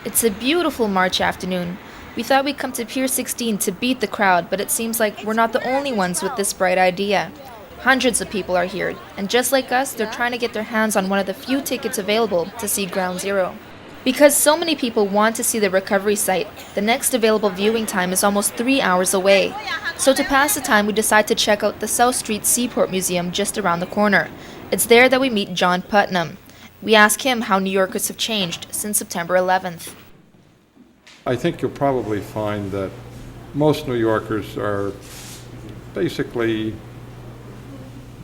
It's a beautiful March afternoon. We thought we'd come to Pier 16 to beat the crowd, but it seems like we're not the only ones with this bright idea. Hundreds of people are here, and just like us, they're trying to get their hands on one of the few tickets available to see Ground Zero. Because so many people want to see the recovery site, the next available viewing time is almost 3 hours away. So to pass the time, we decide to check out the South Street Seaport Museum just around the corner. It's there that we meet John Putnam. We ask him how New Yorkers have changed since September 11th. I think you'll probably find that most New Yorkers are basically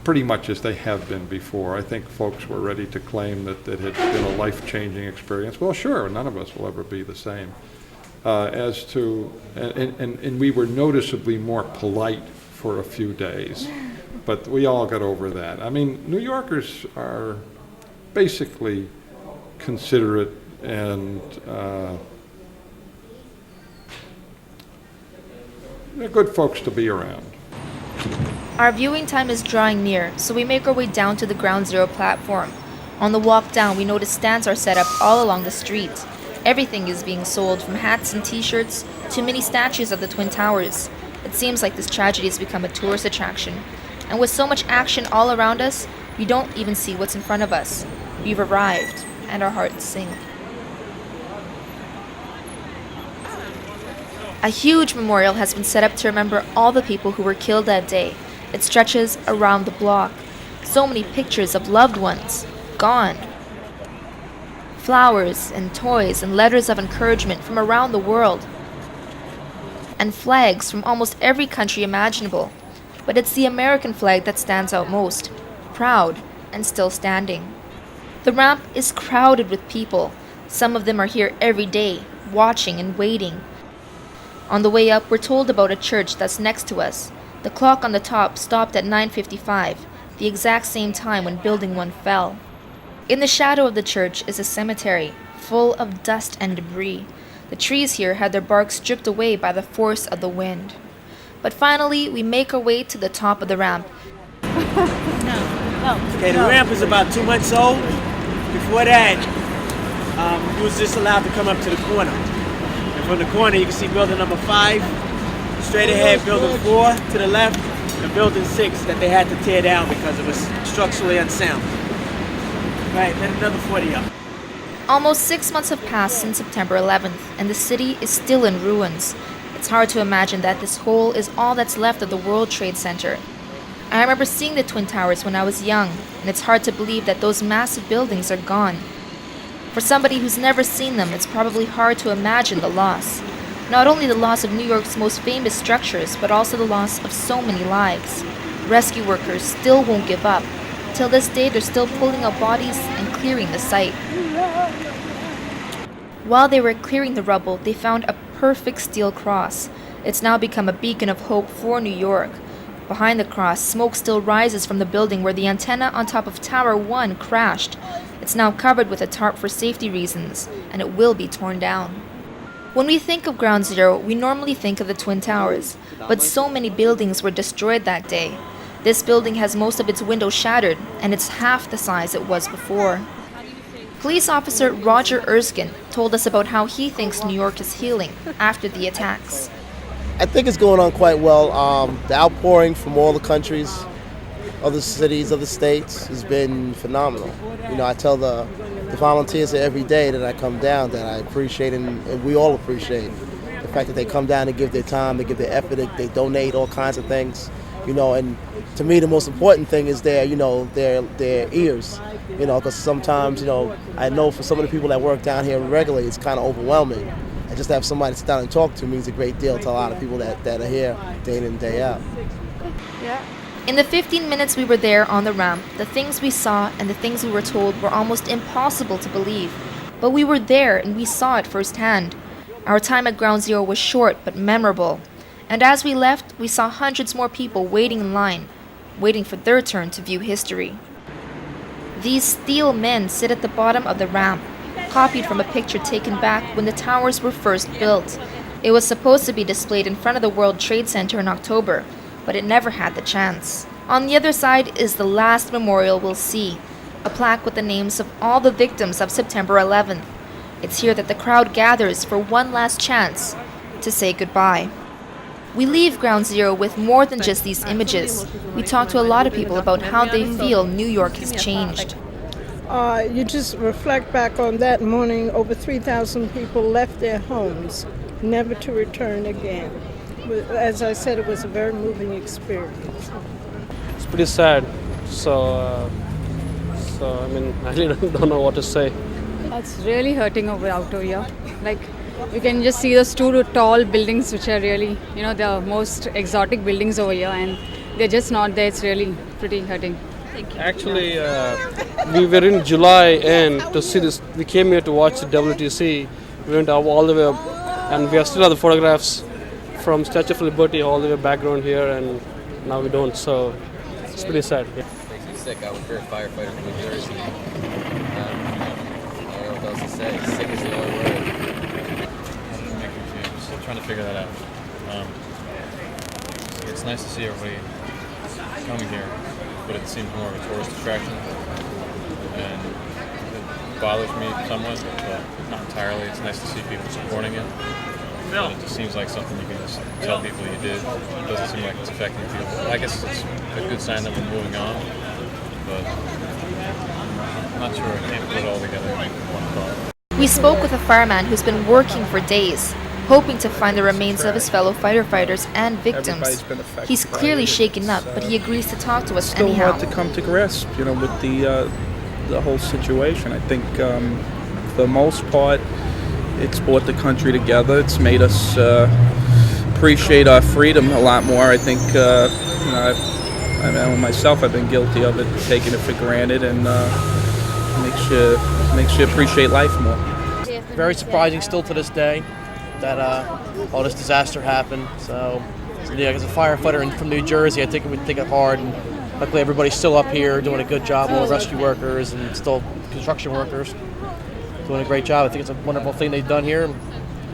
pretty much as they have been before. I think folks were ready to claim that it had been a life-changing experience. Well, sure, none of us will ever be the same. And we were noticeably more polite for a few days, but we all got over that. I mean, New Yorkers are basically considerate and they're good folks to be around. Our viewing time is drawing near, so we make our way down to the Ground Zero platform. On the walk down, we notice stands are set up all along the street. Everything is being sold, from hats and t-shirts to mini statues of the Twin Towers. It seems like this tragedy has become a tourist attraction. And with so much action all around us, we don't even see what's in front of us. We've arrived, and our hearts sink. A huge memorial has been set up to remember all the people who were killed that day. It stretches around the block. So many pictures of loved ones gone. Flowers and toys and letters of encouragement from around the world. And flags from almost every country imaginable. But it's the American flag that stands out most, proud and still standing. The ramp is crowded with people. Some of them are here every day, watching and waiting. On the way up, we're told about a church that's next to us. The clock on the top stopped at 9:55, the exact same time when Building 1 fell. In the shadow of the church is a cemetery, full of dust and debris. The trees here had their bark stripped away by the force of the wind. But finally, we make our way to the top of the ramp. Okay, the ramp is about 2 months old. Before that, you was just allowed to come up to the corner. And from the corner, you can see building number 5. Straight ahead, building 4 to the left, and building 6 that they had to tear down because it was structurally unsound. Right, then another 40 up. Almost 6 months have passed since September 11th, and the city is still in ruins. It's hard to imagine that this hole is all that's left of the World Trade Center. I remember seeing the Twin Towers when I was young, and it's hard to believe that those massive buildings are gone. For somebody who's never seen them, it's probably hard to imagine the loss. Not only the loss of New York's most famous structures, but also the loss of so many lives. Rescue workers still won't give up. Till this day, they're still pulling out bodies and clearing the site. While they were clearing the rubble, they found a perfect steel cross. It's now become a beacon of hope for New York. Behind the cross, smoke still rises from the building where the antenna on top of Tower 1 crashed. It's now covered with a tarp for safety reasons, and it will be torn down. When we think of Ground Zero, we normally think of the Twin Towers, but so many buildings were destroyed that day. This building has most of its windows shattered, and it's half the size it was before. Police officer Roger Erskine told us about how he thinks New York is healing after the attacks. I think it's going on quite well. The outpouring from all the countries, other cities, other states has been phenomenal. You know, I tell the volunteers every day that I come down that I appreciate and we all appreciate the fact that they come down and give their time, they give their effort, they donate all kinds of things. You know, and to me the most important thing is their ears. You know, because sometimes, I know for some of the people that work down here regularly, it's kind of overwhelming. And just to have somebody sit down and talk to means a great deal to a lot of people that are here day in and day out. Yeah. In the 15 minutes we were there on the ramp, the things we saw and the things we were told were almost impossible to believe. But we were there and we saw it firsthand. Our time at Ground Zero was short but memorable. And as we left, we saw hundreds more people waiting in line, waiting for their turn to view history. These steel men sit at the bottom of the ramp, copied from a picture taken back when the towers were first built. It was supposed to be displayed in front of the World Trade Center in October, but it never had the chance. On the other side is the last memorial we'll see, a plaque with the names of all the victims of September 11th. It's here that the crowd gathers for one last chance to say goodbye. We leave Ground Zero with more than just these images. We talk to a lot of people about how they feel New York has changed. You just reflect back on that morning, over 3,000 people left their homes, never to return again. As I said, it was a very moving experience. It's pretty sad. So I mean, I really don't know what to say. It's really hurting out over here. Like, you can just see those two tall buildings, which are really, the most exotic buildings over here, and they're just not there. It's really pretty hurting. Actually, we were in July end to see this. We came here to watch the WTC. We went up all the way up, and we are still have the photographs from Statue of Liberty all the way background here, and now we don't. So it's pretty sad. Yeah. Makes me sick. I was a firefighter from New Jersey. I don't know what else to say. Sick is the only word. I'm confused. Still trying to figure that out. It's nice to see everybody coming here, but it seems more of a tourist attraction, and it bothers me somewhat, but not entirely. It's nice to see people supporting it. But it just seems like something you can just tell people you did. It doesn't seem like it's affecting people. I guess it's a good sign that we're moving on, but I'm not sure. I can't put it all together in one thought. We spoke with a fireman who's been working for days, hoping to find the remains of his fellow firefighters and victims. He's clearly shaken up, but he agrees to talk to us still anyhow. hard to come to grasp, with the whole situation. I think for the most part, it's brought the country together. It's made us appreciate our freedom a lot more. I think, I know myself, I've been guilty of it, taking it for granted, and makes you appreciate life more. Very surprising still to this day that all this disaster happened. So yeah, as a firefighter from New Jersey, I think it would take it hard. And luckily, everybody's still up here doing a good job. All the rescue workers and still construction workers doing a great job. I think it's a wonderful thing they've done here.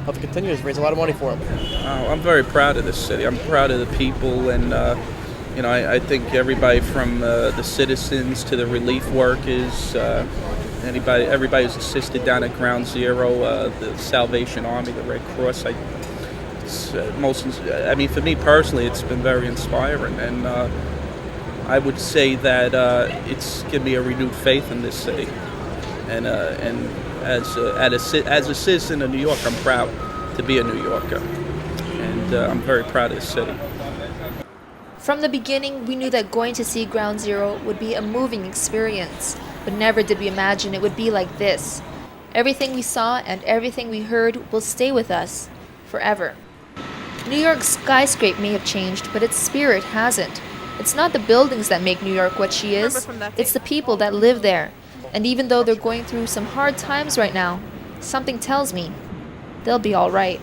Hope it continues. Raise a lot of money for them. I'm very proud of this city. I'm proud of the people, and I think everybody from the citizens to the relief workers. Everybody who's assisted down at Ground Zero, the Salvation Army, the Red Cross. For me personally, it's been very inspiring, and I would say that it's given me a renewed faith in this city. And as a citizen of New York, I'm proud to be a New Yorker, and I'm very proud of this city. From the beginning, we knew that going to see Ground Zero would be a moving experience, but never did we imagine it would be like this. Everything we saw and everything we heard will stay with us forever. New York's skyscraper may have changed, but its spirit hasn't. It's not the buildings that make New York what she is, it's the people that live there. And even though they're going through some hard times right now, something tells me they'll be all right.